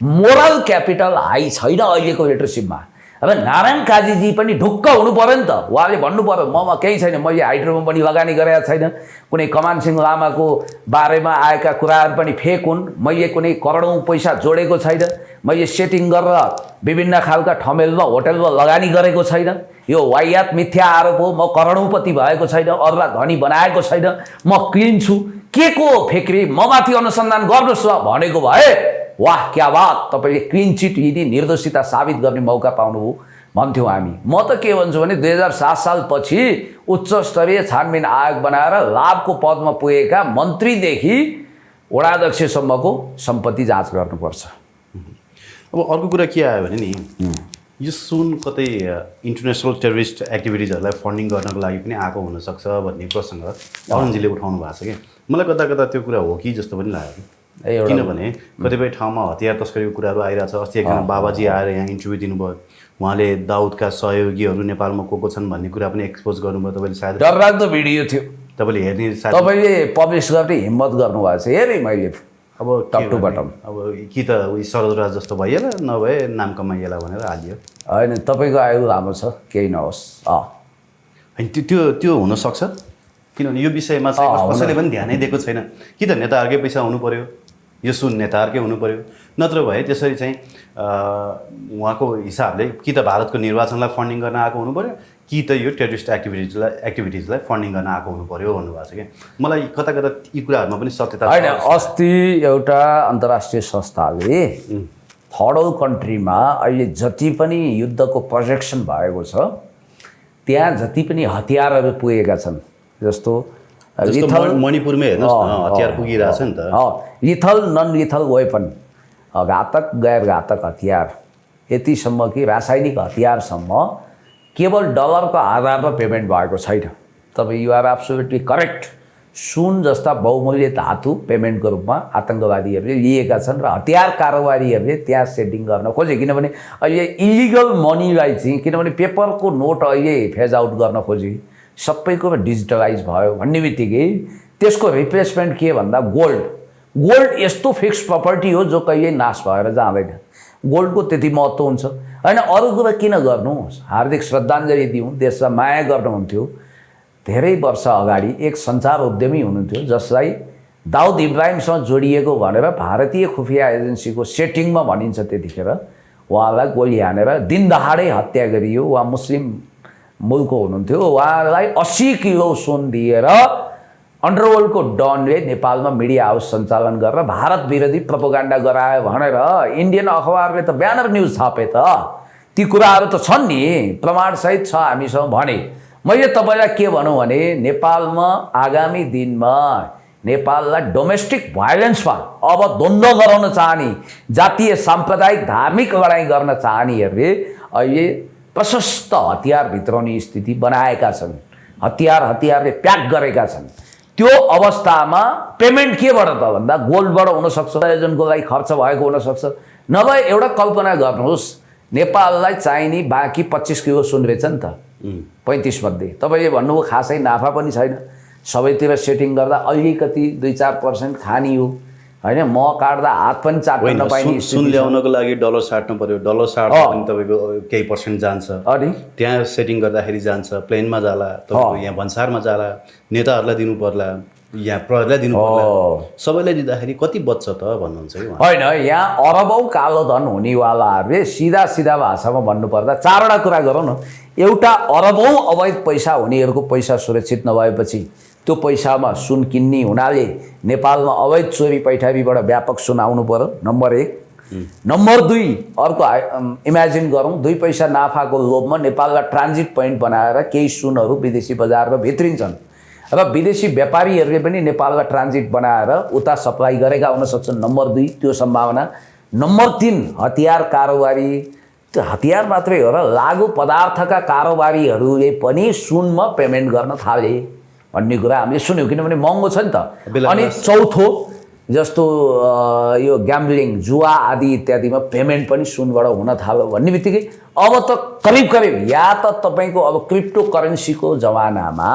मोरल क्यापिटल हाई छैन अहिलेको लिडरसिपमा। अब नारायण काजीजी पनि ढुक्क हुनु पऱ्यो नि त। उहाँले भन्नु पऱ्यो, ममा केही छैन, मैले हाइड्रोमा पनि लगानी गरेका छैन, कुनै कमान सिंह लामाको बारेमा आएका कुराहरू पनि फेक हुन्, मैले कुनै करोडौँ पैसा जोडेको छैन, मैले सेटिङ गरेर विभिन्न खालका ठमेलमा होटलमा लगानी गरेको छैन, यो वाहियात मिथ्या आरोप हो, म करोडौँपति भएको छैन, अरूलाई धनी बनाएको छैन, म क्लिन छु, के को फेक्री, ममाथि अनुसन्धान गर्नुहोस् भनेको भए वाह क्या बात, तपाईँले क्लिन चिट लिने निर्दोषिता साबित गर्ने मौका पाउनुभयो भन्थ्यौँ हामी। म त के भन्छु भने 2007 सालपछि उच्च स्तरीय छानबिन आयोग बनाएर लाभको पदमा पुगेका मन्त्रीदेखि वडाध्यक्षसम्मको सम्पत्ति जाँच गर्नुपर्छ। अब अर्को कुरा के आयो भने नि, यो सुन कतै इन्टरनेसनल टेररिस्ट एक्टिभिटिजहरूलाई फन्डिङ गर्नको लागि पनि आएको हुनसक्छ भन्ने प्रसङ्ग अरुणजीले उठाउनु भएको छ कि मलाई कता कता त्यो कुरा हो कि जस्तो पनि लाग्यो। किनभने कतिपय ठाउँमा हतियार तस्करीको कुराहरू आइरहेछ। अस्ति एकजना बाबाजी आएर यहाँ इन्टरभ्यू दिनुभयो, उहाँले दाउदका सहयोगीहरू नेपालमा को छन् भन्ने कुरा पनि एक्सपोज गर्नुभयो। तपाईँले सायद डरलाग्दो भिडियो थियो, तपाईँले हेर्ने, तपाईँले पब्लिस गर्ने हिम्मत गर्नुभएको छ। हेरेँ मैले अब टप टु बटम। अब कि त उयो सरोजराज जस्तो भइएला, नभए नाम कमाइएला भनेर हालियो। होइन, तपाईँको आयु लामो छ, केही नहोस्। होइन, त्यो हुनसक्छ, किनभने यो विषयमा चाहिँ कसैले पनि ध्यानै दिएको छैन। कि त नेताहरूकै पैसा हुनु पऱ्यो, यो सुन नेताहरूकै हुनु पऱ्यो, नत्र भए त्यसरी चाहिँ उहाँको हिसाबले कि त भारतको निर्वाचनलाई फन्डिङ गर्न आएको हुनु पऱ्यो, कि त यो टेररिस्ट एक्टिभिटिजलाई फन्डिङ गर्न आएको हुनु पऱ्यो भन्नुभएको छ कि मलाई कता कता यी कुराहरूमा पनि सत्यता होइन। अस्ति एउटा अन्तर्राष्ट्रिय संस्थाले थर्ड वर्ल्ड कन्ट्रीमा अहिले जति पनि युद्धको प्रोजेक्सन भएको छ त्यहाँ जति पनि हतियारहरू पुगेका छन्, जस्तो मणिपुरमै हेर्नुहोस् न, हतियार पुगिरहेछ नि त। लिथल नन लिथल वेपन, घातक गैर घातक हतियार, यतिसम्म कि रासायनिक हतियारसम्म केवल डलरको आधारमा पेमेन्ट भएको छैन। तपाईँ यु आर एब्सोल्युटली करेक्ट। सुन जस्ता बहुमूल्य धातु पेमेन्टको रूपमा आतङ्कवादीहरूले लिएका छन् र हतियार कारोबारीहरूले त्यहाँ सेटिङ गर्न खोजे। किनभने अहिले इलिगल मनीलाई चाहिँ, किनभने पेपरको नोट अहिले फेज आउट गर्न खोजे, सबैको डिजिटलाइज भयो भन्ने बित्तिकै त्यसको रिप्लेसमेन्ट के भन्दा गोल्ड यस्तो फिक्स प्रपर्टी हो जो कहिल्यै नाश भएर जाँदैन। गोल्डको त्यति महत्त्व हुन्छ होइन। अरू कुरा किन गर्नु, हार्दिक श्रद्धाञ्जली दिउँ, देशलाई माया गर्नुहुन्थ्यो। धेरै वर्ष अगाडि एक सञ्चार उद्यमी हुनुहुन्थ्यो जसलाई दाउद इब्राहिमसँग जोडिएको भनेर भारतीय खुफिया एजेन्सीको सेटिङमा भनिन्छ। त्यतिखेर उहाँलाई गोली हानेर दिनदहाडै हत्या गरियो। उहाँ मुस्लिम मुलको हुनुहुन्थ्यो। उहाँलाई 80 किलो सुन दिएर अन्डरवर्ल्डको डनले नेपालमा मिडिया हाउस सञ्चालन गरेर भारत विरोधी प्रोपोगन्डा गरायो भनेर इन्डियन अखबारले त ब्यानर न्युज छापे त। ती कुराहरू त छन् नि, प्रमाणसहित छ हामीसँग भने। मैले तपाईँलाई के भनौँ भने नेपालमा आगामी दिनमा नेपाललाई डोमेस्टिक भाइलेन्समा अब द्वन्द्व गराउन चाहने, जातीय साम्प्रदायिक धार्मिक लडाइँ गर्न चाहनेहरूले अहिले प्रशस्त हतियार भित्राउने स्थिति बनाएका छन्। हतियारले प्याक गरेका छन्। त्यो अवस्थामा पेमेन्ट केबाट त भन्दा गोल्डबाट हुनसक्छ, आयोजनको लागि खर्च भएको हुनसक्छ। नभए एउटा कल्पना गर्नुहोस्, नेपाललाई चाहिने बाँकी 25 किलो सुन रहेछ नि त 35 मध्ये। तपाईँले भन्नुभयो खासै नाफा पनि छैन, सबैतिर सेटिङ गर्दा अलिकति 2-4% खानी हो होइन। म काट्दा हात पनि चाट्न नपाइने सुन ल्याउनको लागि डलर साट्नु पर्यो। डलर साट्दा पनि तपाईँको केही पर्सेन्ट जान्छ। अनि त्यहाँ सेटिङ गर्दाखेरि जान्छ, प्लेनमा जाला, तपाईँको यहाँ भन्सारमा जाला, नेताहरूलाई दिनु पर्ला, यहाँ प्रहरीलाई दिनु पर्ला, सबैलाई दिँदाखेरि कति बच्छ त भन्नुहुन्छ कि होइन। यहाँ अरबौँ कालो धन हुनेवालाहरूले सिधा भाषामा भन्नुपर्दा 4वटा कुरा गरौँ न। एउटा, अरबौँ अवैध पैसा हुनेहरूको पैसा सुरक्षित नभएपछि त्यो पैसामा सुन किन्ने हुनाले नेपालमा अवैध चोरी पैठारीबाट व्यापक सुन आउनु पर्यो, नम्बर 1। नम्बर 2, अर्को इमेजिन गरौँ, 2 पैसा नाफाको लोभमा नेपाललाई ट्रान्जिट पोइन्ट बनाएर केही सुनहरू विदेशी बजारमा भित्रिन्छन् र विदेशी व्यापारीहरूले पनि नेपाललाई ट्रान्जिट बनाएर उता सप्लाई गरेका हुन सक्छन्। नम्बर 2 त्यो सम्भावना। नम्बर 3, हतियार कारोबारी। त्यो हतियार मात्रै हो र लागु पदार्थका कारोबारीहरूले पनि सुनमा पेमेन्ट गर्न थाले भन्ने कुरा हामीले सुन्यौँ, किनभने महँगो छ नि त। अनि चौथो, जस्तो यो ग्याम्बलिङ, जुवा आदि इत्यादिमा पेमेन्ट पनि सुनबाट हुन थाल्यो भन्ने बित्तिकै अब त करिब या त तपाईँको अब क्रिप्टो करेन्सीको जमानामा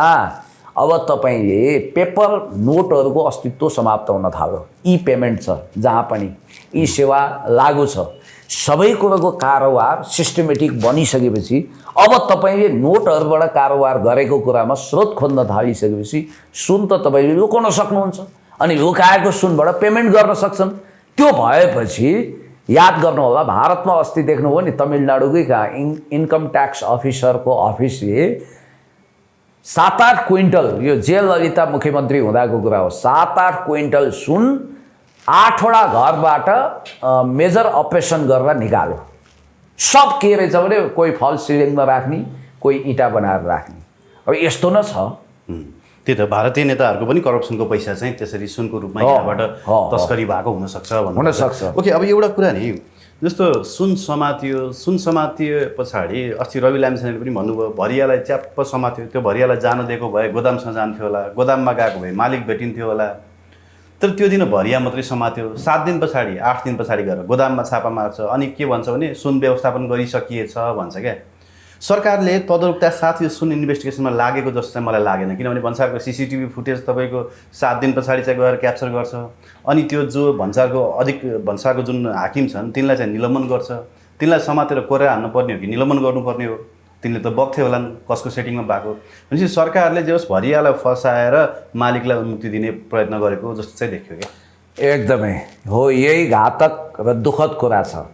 अब तपाईँले पेपर नोटहरूको अस्तित्व समाप्त हुन थाल्यो। ई पेमेन्ट छ जहाँ पनि, ई सेवा लागु छ। सबै कुराको कारोबार सिस्टमेटिक बनिसकेपछि अब तपाईँले नोटहरूबाट कारोबार गरेको कुरामा स्रोत खोज्न थालिसकेपछि सुन त तपाईँले लुकाउन सक्नुहुन्छ। अनि लुकाएको सुनबाट पेमेन्ट गर्न सक्छन्। त्यो भएपछि याद गर्नुहोला, भारतमा अस्ति देख्नुभयो नि, तमिलनाडुकै कहाँ इन्कम ट्याक्स अफिसरको अफिसले 7-8 क्विन्टल, यो जयललिता मुख्यमन्त्री हुँदाको कुरा हो, 7-8 क्विन्टल सुन 8वटा घरबाट मेजर अपरेसन गरेर निकाल्यो। सब के रहेछ भने कोही फल सिलिङमा राख्ने, कोही इँटा बनाएर राख्ने। अब यस्तो न छ। त्यही त, भारतीय नेताहरूको पनि करप्सनको पैसा चाहिँ त्यसरी सुनको रूपमा यहाँबाट तस्करी भएको हुनसक्छ हुनसक्छ। ओके, अब एउटा कुरा नि, जस्तो सुन समातियो पछाडि अस्ति रवि लामिछानेले पनि भन्नुभयो भरियालाई च्याप्प समात्यो। त्यो भरियालाई जान दिएको भए गोदामसँग जान्थ्यो होला, गोदाममा गएको भए मालिक भेटिन्थ्यो होला। तर त्यो दिन भरिया मात्रै समात्यो। 7 दिन पछाडि 8 दिन पछाडि गएर गोदाममा छापा मार्छ। अनि के भन्छ भने सुन व्यवस्थापन गरिसकिएछ भन्छ क्या। सरकारले तदनुरूपता साथ यो सुन इन्भेस्टिगेसनमा लागेको जस्तो चाहिँ मलाई लागेन। किनभने भन्सारको CCTV फुटेज तपाईँको 7 दिन पछाडि चाहिँ गएर क्याप्चर गर्छ। अनि त्यो जो भन्सारको जुन हाकिम छन् तिनलाई चाहिँ निलम्बन गर्छ। तिनलाई समातेर कोरेर हान्नुपर्ने हो कि निलम्बन गर्नुपर्ने हो? तिनले त बग्थे होलान् कसको सेटिङमा भएको। भनेपछि सरकारले जे होस् भरियालाई फसाएर मालिकलाई उन्मुक्ति दिने प्रयत्न गरेको जस्तो चाहिँ देखियो क्या। एकदमै हो, यही घातक र दुःखद कुरा छ।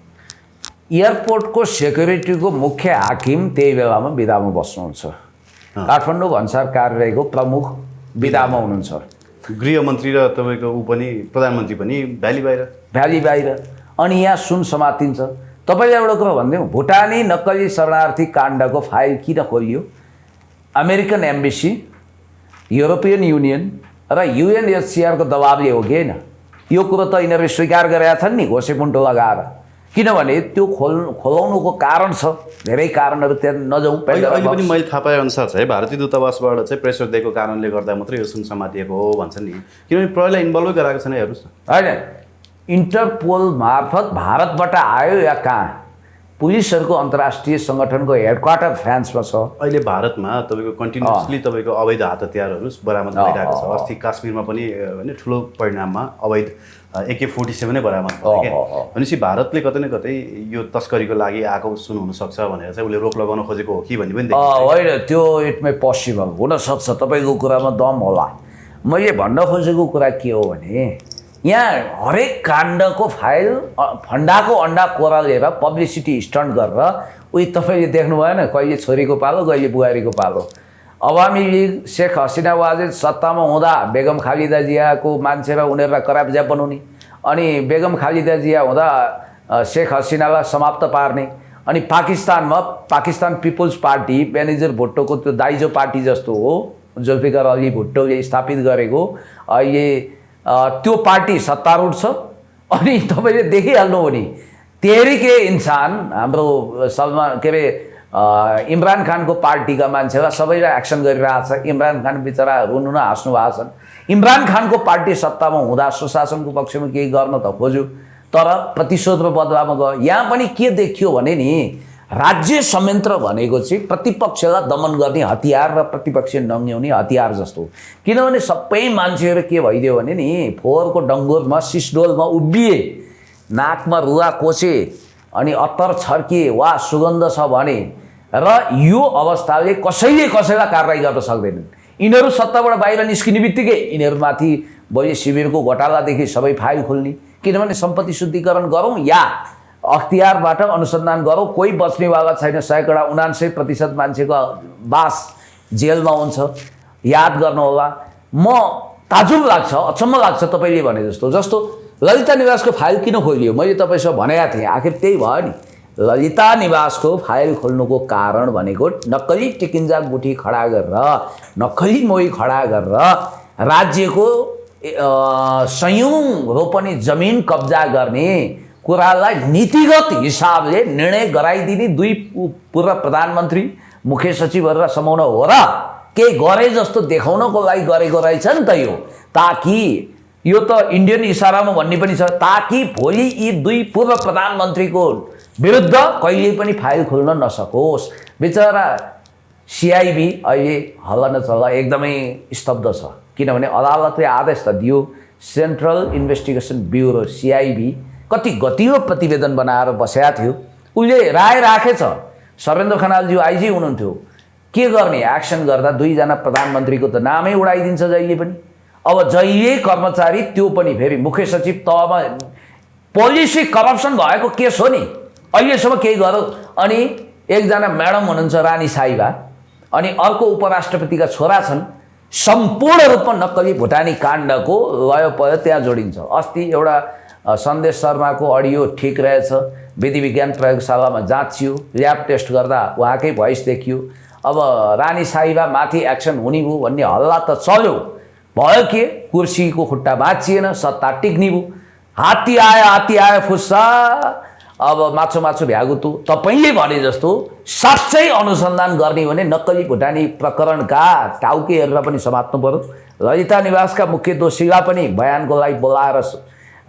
एयरपोर्टको सेक्युरिटीको मुख्य हाकिम त्यही बेलामा बिदामा बस्नुहुन्छ। काठमाडौँ भन्सार कार्यालयको प्रमुख बिदामा हुनुहुन्छ। गृहमन्त्री र तपाईँको ऊ पनि प्रधानमन्त्री पनि भ्याली बाहिर। अनि यहाँ सुन समातिन्छ। तपाईँले एउटा कुरा भनिदिउँ, भुटानी नक्कली शरणार्थी काण्डको फाइल किन खोलियो? अमेरिकन एम्बेसी, युरोपियन युनियन र UNHCRको दबावले हो कि होइन? यो कुरो त यिनीहरूले स्वीकार गरेका छन् नि, घोसेमुन्टो लगाएर। किनभने त्यो खोलाउनुको कारण छ, धेरै कारणहरू त्यहाँ नजाउँ। अहिले पनि मैले थाहा पाए अनुसार चाहिँ भारतीय दूतावासबाट चाहिँ प्रेसर दिएको कारणले गर्दा मात्रै यो सुन समातिएको हो भन्छन् नि, किनभने प्रहरीलाई इन्भल्भै गराएको छैन। हेर्नुहोस् न, होइन, इन्टरपोल मार्फत भारतबाट आयो या कहाँ? पुलिसहरूको अन्तर्राष्ट्रिय सङ्गठनको हेडक्वार्टर फ्रान्समा छ। अहिले भारतमा तपाईँको कन्टिन्युसली तपाईँको अवैध हात हतियारहरू बरामद भइरहेको छ। अस्ति काश्मीरमा पनि होइन ठुलो परिणाममा अवैध AK-47 नै बरामद भयो क्या। भनेपछि भारतले कतै न कतै यो तस्करीको लागि आएको सुन हुनसक्छ भनेर चाहिँ उसले रोक लगाउन खोजेको हो कि भन्ने पनि होइन, त्यो इट मे पोसिबल हुनसक्छ, तपाईँको कुरामा दम होला। मैले भन्न खोजेको कुरा के हो भने यहाँ हरेक काण्डको फाइल फन्डाको अन्डा कोरालेर पब्लिसिटी स्टन्ट गरेर उही तपाईँले देख्नु भएन, कहिले छोरीको पालो कहिले बुहारीको पालो। अवामी लीग शेख हसिना वाजेद सत्तामा हुँदा बेगम खालिदा जियाको मान्छे र उनीहरूलाई कराब्जा बनाउने, अनि बेगम खालिदा जिया हुँदा शेख हसिनालाई समाप्त पार्ने, अनि पाकिस्तानमा पाकिस्तान पिपुल्स पार्टी बेनिजर भुट्टोको त्यो दाइजो पार्टी जस्तो हो, जुल्फिकार अली भुट्टोले स्थापित गरेको, अहिले त्यो पार्टी सत्तारूढ छ। अनि तपाईँले देखिहाल्नु हो नि तेहरिके इन्सान हाम्रो सलमान के अरे इमरान खानको पार्टीका मान्छेलाई सबैलाई एक्सन गरिरहेको छ। इमरान खान बिचरा रुनु न हाँस्नु भएको छन्। इमरान खानको पार्टी सत्तामा हुँदा सुशासनको पक्षमा केही गर्न त खोज्यो, तर प्रतिशोध र बदलामा गयो। यहाँ पनि के देखियो भने नि राज्य संयन्त्र भनेको चाहिँ प्रतिपक्षलाई दमन गर्ने हतियार र प्रतिपक्ष नङ्ग्याउने हतियार जस्तो। किनभने सबै मान्छेहरू के भइदियो भने नि फोहोरको डङ्गुरमा सिसडोलमा उभिए, नाकमा रुवा कोसे, अनि अत्तर छर्किए वा सुगन्ध छ भने, र यो अवस्थाले कसैले कसैलाई कारवाही गर्न सक्दैनन्। यिनीहरू सत्ताबाट बाहिर निस्किने बित्तिकै यिनीहरूमाथि बढी शिविरको घोटालादेखि सबै फाइल खोल्ने। किनभने सम्पत्ति शुद्धिकरण गरौँ या अख्तियारबाट अनुसन्धान गरौँ, कोही बच्नेवाला छैन। 99% मान्छेको बास जेलमा हुन्छ। याद गर्नुहोला, म ताजुब लाग्छ, अचम्म लाग्छ तपाईँले भने जस्तो ललिता निवासको फाइल किन खोलियो? मैले तपाईँसँग भनेको थिएँ, आखिर त्यही भयो नि। ललिता निवासको फाइल खोल्नुको कारण भनेको नक्कली टिकिन्जा गुठी खडा गरेर, नक्कली मोही खडा गरेर राज्यको सयौँ रोपनी जमिन कब्जा गर्ने कुरालाई नीतिगत हिसाबले निर्णय गराइदिने दुई पूर्व प्रधानमन्त्री मुख्य सचिवहरूलाई समाउन हो र केही गरे जस्तो देखाउनको लागि गरेको रहेछ नि त यो। ताकि यो त इन्डियन इसारामा भन्ने पनि छ, ताकि भोलि यी दुई पूर्व प्रधानमन्त्रीको विरुद्ध कहिले पनि फाइल खोल्न नसकोस्। बिचरा सिआइबी अहिले हल्ला नचल्ला एकदमै स्तब्ध छ। किनभने अदालतले आदेश त दियो, सेन्ट्रल इन्भेस्टिगेसन ब्युरो सिआइबी कति गतिलो प्रतिवेदन बनाएर बसेका थियो। उसले राय राखेछ, सर्वेन्द्र खनालज्यू आइजी हुनुहुन्थ्यो, के गर्ने एक्सन गर्दा दुईजना प्रधानमन्त्रीको त नामै उडाइदिन्छ जहिले पनि। अब जहिले कर्मचारी त्यो पनि फेरि मुख्य सचिव तहमा पोलिसी करप्सन भएको केस हो नि, अहिलेसम्म केही गरौँ। अनि एकजना म्याडम हुनुहुन्छ रानी साहिबा, अनि अर्को उपराष्ट्रपतिका छोरा छन्। सम्पूर्ण रूपमा नक्कली भुटानी काण्डको लय पय त्यहाँ जोडिन्छ। अस्ति एउटा सन्देश शर्माको अडियो ठिक रहेछ, विधि विज्ञान प्रयोगशालामा जाँचियो, ल्याब टेस्ट गर्दा उहाँकै भोइस देखियो। अब रानी साहिबा माथि एक्सन हुने भयो भन्ने हल्ला त चल्यो, भयो के कुर्सीको खुट्टा बाँचिएन, सत्ता टिक्ने भयो। हात्ती आयो फुस्सा, अब माछो भ्यागुतु। तपाईँले भने जस्तो साँच्चै अनुसन्धान गर्ने भने नक्कली भुटानी प्रकरणका टाउकेहरूलाई पनि समात्नु पर्यो। ललिता निवासका मुख्य दोषीलाई पनि बयानको लागि बोलाएर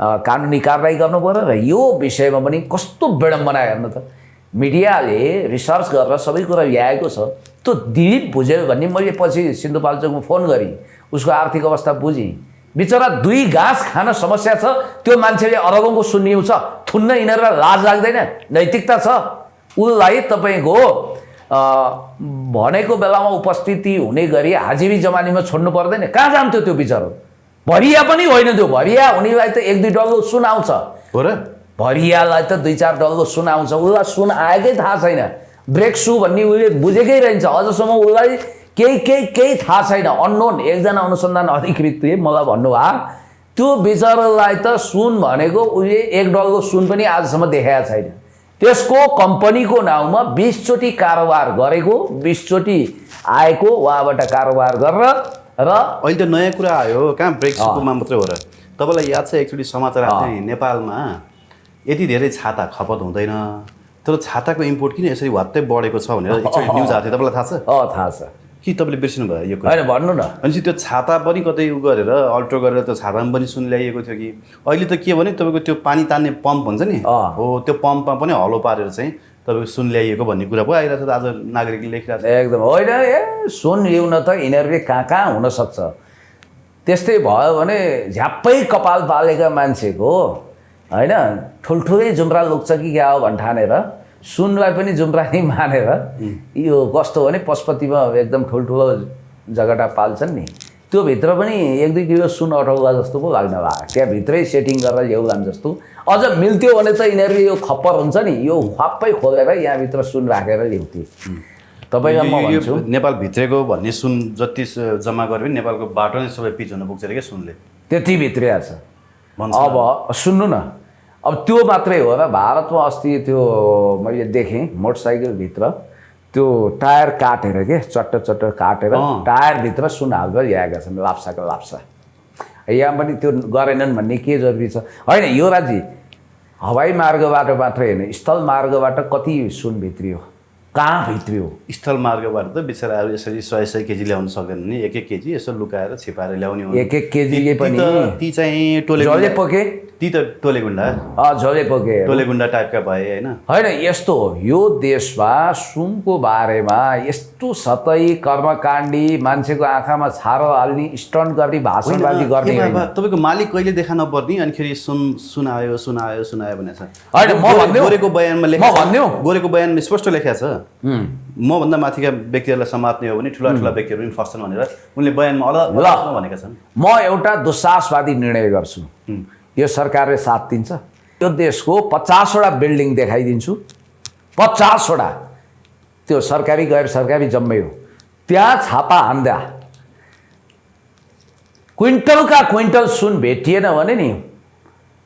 कानुनी कारवाही गर्नु पर्यो। र यो विषयमा पनि कस्तो विडम्बना हेर्नु त, मिडियाले रिसर्च गरेर सबै कुरा ल्याएको छ। त्यो दिलीप भुजेल भन्ने मैले पछि सिन्धुपाल्चोकमा फोन गरेँ, उसको आर्थिक अवस्था बुझेँ। बिचरा दुई घाँस खान समस्या छ, त्यो मान्छेले अरबौँको सुन्निउ छ, थुन्न यिनीहरूलाई लाज लाग्दैन, नैतिकता छ। उसलाई तपाईँको भनेको बेलामा उपस्थिति हुने गरी हाजिरी जमानीमा छोड्नु पर्दैन। कहाँ जान्थ्यो त्यो बिचरा? भरिया पनि होइन, त्यो भरिया हुनेलाई त 1-2 डल्लो सुन आउँछ हो र, भरियालाई त 2-4 डल्लो सुन आउँछ। उसलाई सुन आएकै थाहा छैन, ब्रेक सु भन्ने उसले बुझेकै रहन्छ। अझसम्म उसलाई केही थाहा छैन। अननोन एकजना अनुसन्धान अधिकृतले मलाई भन्नुभयो, त्यो बिचरालाई त सुन भनेको उसले 1 डल्लो सुन पनि आजसम्म देखाएको छैन। त्यसको कम्पनीको नाउँमा 20 चोटि कारोबार गरेको, 20 चोटि आएको उहाँबाट कारोबार गरेर। र अहिले त नयाँ कुरा आयो, कहाँ ब्रेक सुमा मात्रै हो र। तपाईँलाई याद छ एकचोटि समाचार आएको थियो नेपालमा यति धेरै छाता खपत हुँदैन, तर छाताको इम्पोर्ट किन यसरी वात्तै बढेको छ भनेर एकचोटि न्युज आएको थियो, तपाईँलाई थाहा छ? थाहा छ। कि तपाईँले बिर्सिनु भयो यो कुरा? होइन भन्नु न। भनेपछि त्यो छाता पनि कतै उ गरेर अल्ट्रो गरेर त्यो छातामा पनि सुन ल्याइएको थियो कि अहिले त के भने तपाईँको त्यो पानी तान्ने पम्प हुन्छ नि, हो त्यो पम्पमा पनि हलो पारेर चाहिँ तपाईँको सुन ल्याइएको भन्ने कुरा पो आइरहेको छ आज नागरिकले लेखिरहेको छ। एकदम होइन, सुन ल्याउन त यिनीहरूले कहाँ हुनसक्छ। त्यस्तै भयो भने झ्याप्पै कपाल पालेका मान्छेको होइन ठुल्ठुलै जुम्रा लुक्छ कि क्या हो भन् ठानेर सुनलाई पनि जुम्रा नै मानेर यो कस्तो भने पशुपतिमा एकदम ठुल्ठुलो जगडा पाल्छन् नि, त्यो भित्र पनि 1-2 किलो सुन अटाउला जस्तो पो लाग्न लाग्यो। त्यहाँभित्रै सेटिङ गरेर ल्याउलान् जस्तो। अझ मिल्थ्यो भने त यिनीहरूले यो खप्पर हुन्छ नि यो खप्पै खोलेर यहाँभित्र सुन राखेर ल्याउँथे। तपाईँलाई म भन्छु नेपालभित्रको भन्ने सुन जति जम्मा गऱ्यो भने नेपालको बाटो नै सबै पिच हुन पुग्छ अरे क्या सुनले, त्यति भित्रिया छ। अब सुन्नु न, अब त्यो मात्रै हो र भारतमा अस्ति त्यो मैले देखेँ मोटरसाइकलभित्र त्यो टायर काटेर के चट्ट काटेर टायरभित्र सुन हालेर ल्याएका छन्, लाप्साको लाप्सा। यहाँ पनि त्यो गरेनन् भन्ने के जरुरी छ? होइन यो राज्य हवाई मार्गबाट मात्रै होइन स्थल मार्गबाट कति सुन भित्रियो, कहाँ भित्रियो? स्थल मार्गबाट त बिचराहरू यसरी 100 केजी ल्याउन सक्दैन नि, 1-1 केजी यसो लुकाएर छिपाएर ल्याउने हो। 1-1 केजीले पनि ती चाहिँ झोले पोके, ती त टोलेगुन्डा झोले पोके टोलेगुन्डा टाइपका भए होइन। होइन यस्तो हो यो देशमा सुनको बारेमा यस्तो सतै कर्मकाण्डी मान्छेको आँखामा छारो हाल्ने स्टन्ट गर्ने भाषणबाजी गर्ने तपाईँको मालिक कहिले देखा नपर्ने अनिखेरि सुन आयो भनेको छ। होइन म भन्दिनँ, गोरेको बयानमा गोरेको बयानमा स्पष्ट लेखेको छ मभन्दा माथिका व्यक्तिहरूलाई समात्ने हो भने ठुला व्यक्तिहरू पनि फस्छन् भनेर उनले बयानमा अलग भनेका छन्। म एउटा दुस्साहसवादी निर्णय गर्छु, यो सरकारले साथ दिन्छ। यो देशको 50वटा बिल्डिङ देखाइदिन्छु, 50वटा त्यो सरकारी गैर सरकारी जम्मै हो। त्यहाँ छापा हान्दा क्विन्टल सुन भेटिएन भने नि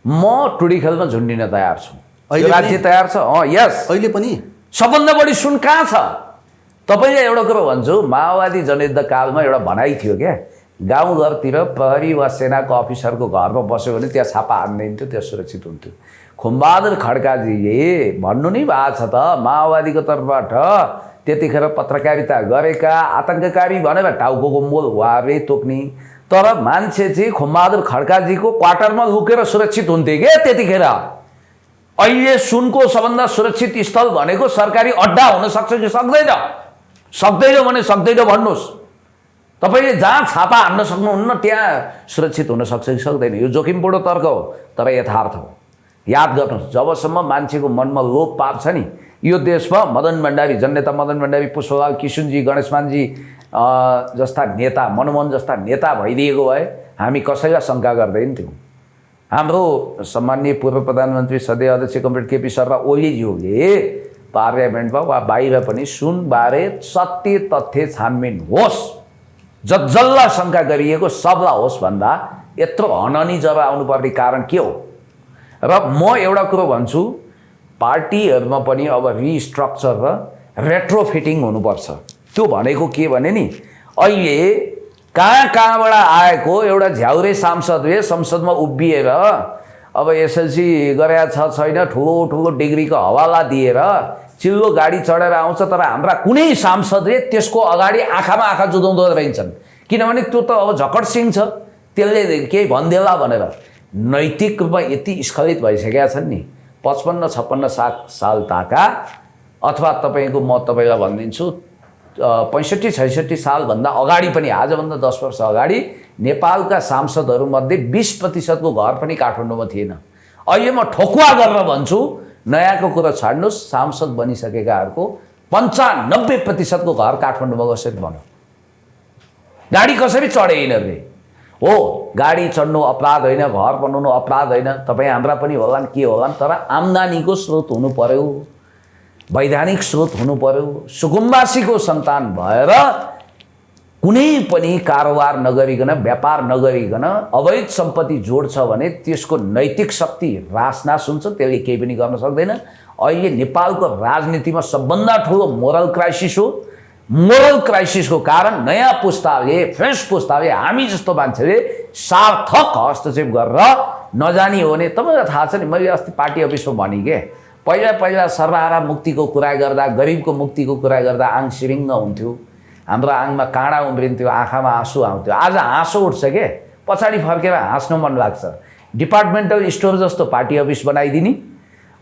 म टुडी खेलमा झुन्डिन तयार छु। यो राज्य तयार छ। यस अहिले पनि सबभन्दा बढी सुन कहाँ छ? तपाईँले एउटा कुरो भन्छु, माओवादी जनयुद्ध कालमा एउटा भनाइ थियो क्या, गाउँघरतिर प्रहरी वा सेनाको अफिसरको घरमा बस्यो भने त्यहाँ छापा हान्दिन्थ्यो, त्यहाँ सुरक्षित हुन्थ्यो। खुम्बहादुर खड्काजीले भन्नु नै भएको छ त माओवादीको तर्फबाट त्यतिखेर पत्रकारिता गरेका आतङ्ककारी भनेर टाउको मोल उहाँहरूले तोक्ने, तर मान्छे चाहिँ खुम्बहादुर खड्काजीको क्वार्टरमा लुकेर सुरक्षित हुन्थे क्या त्यतिखेर। अहिले सुनको सबभन्दा सुरक्षित स्थल भनेको सरकारी अड्डा हुन सक्छ कि सक्दैन? सक्दैन भने सक्दैन भन्नुहोस्। तपाईँले जहाँ छापा हान्न सक्नुहुन्न त्यहाँ सुरक्षित हुन सक्छ कि सक्दैन? यो जोखिमपूर्ण तर्क हो तर यथार्थ हो। याद गर्नुहोस्, जबसम्म मान्छेको मनमा लोभ पाप छ नि, यो देशमा मदन भण्डारी, जननेता मदन भण्डारी, पुष्पलाल किशुनजी, गणेशमानजी जस्ता नेता, मनमोहन जस्ता नेता भइदिएको भए हामी कसैलाई शङ्का गर्दैन थियौँ। हाम्रो सम्माननीय पूर्व प्रधानमन्त्री सदय अध्यक्ष कमरेड केपी शर्मा ओलीज्यूले पार्लियामेन्टमा वा बाहिर पनि सुनबारे सत्य तथ्य छानबिन होस्, जसलाई शङ्का गरिएको सबलाई होस् भन्दा यत्रो हननी जब आउनुपर्ने कारण के हो? र म एउटा कुरो भन्छु, पार्टीहरूमा पनि अब रिस्ट्रक्चर र रेट्रोफिटिङ हुनुपर्छ। त्यो भनेको के भने नि अहिले कहाँबाट आएको एउटा झ्याउरे सांसदले संसदमा उभिएर अब एसएलसी गरेका छैन, ठुलो डिग्रीको हवाला दिएर चिल्लो गाडी चढेर आउँछ, तर हाम्रा कुनै सांसदले त्यसको अगाडि आँखामा आँखा जुदाउँदो रहन्छन्, किनभने त्यो त अब झकट सिंह छ, त्यसले केही भनिदेला भनेर। नैतिक रूपमा यति स्खलित भइसकेका छन् नि 55-56 साल ताका, अथवा तपाईँको म तपाईँलाई भनिदिन्छु 65-66 सालभन्दा अगाडि पनि, आजभन्दा 10 वर्ष अगाडि नेपालका सांसदहरूमध्ये 20% घर पनि काठमाडौँमा थिएन। अहिले म ठोकुवा गरेर भन्छु, नयाँको कुरा छाड्नुहोस्, सांसद बनिसकेकाहरूको 95% घर काठमाडौँमा कसरी बन्यो? गाडी कसरी चढे यिनीहरूले? हो, गाडी चढ्नु अपराध होइन, घर बनाउनु अपराध होइन, तपाईँ हाम्रा पनि होलान् के होलान्, तर आम्दानीको स्रोत हुनु पर्यो, वैधानिक स्रोत हुनु पर्यो। सुकुम्बासीको सन्तान भएर कुनै पनि कारोबार नगरिकन, व्यापार नगरिकन अवैध सम्पत्ति जोड्छ भने त्यसको नैतिक शक्ति रासनास हुन्छ, त्यसले केही पनि गर्न सक्दैन। अहिले नेपालको राजनीतिमा सबभन्दा ठुलो मोरल क्राइसिस हो। मोरल क्राइसिसको कारण नयाँ पुस्ताले, फ्रेस पुस्ताले, हामी जस्तो मान्छेले सार्थक हस्तक्षेप गरेर नजानी हो भने तपाईँलाई थाहा छ नि, मैले अस्ति पार्टी अफिसमा भनेँ के, पहिला सर्वहारा मुक्तिको कुरा गर्दा, गरिबको मुक्तिको कुरा गर्दा आङ सिरिङ्ग हुन्थ्यो, हाम्रो आङमा काँडा उम्रिन्थ्यो, आँखामा आँसु आउँथ्यो। आज हाँसो उठ्छ के, पछाडि फर्केर हाँस्नु मन लाग्छ। डिपार्टमेन्टल स्टोर जस्तो पार्टी अफिस बनाइदिने,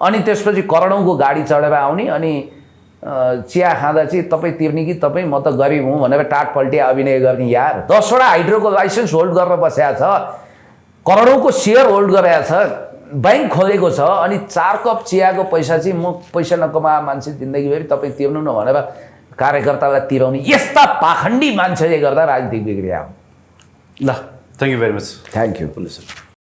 अनि त्यसपछि करोडौँको गाडी चढेर आउने, अनि चिया खाँदा चाहिँ तपाईँ तिर्ने कि तपाईँ, म त गरिब हुँ भनेर टाटपल्टी अभिनय गर्ने। यार 10वटा हाइड्रोको लाइसेन्स होल्ड गरेर बसेको छ, करोडौँको सेयर होल्ड गरेको छ, ब्याङ्क खोलेको छ, अनि 4 कप चियाको पैसा चाहिँ म पैसा नकमा मान्छे जिन्दगीभरि तपाईँ तिर्नु न भनेर कार्यकर्तालाई तिराउने। यस्ता पाखण्डी मान्छेले गर्दा राजनीति बिग्रिया हो। ल, thank you very much. Thank you. पुण्य सर।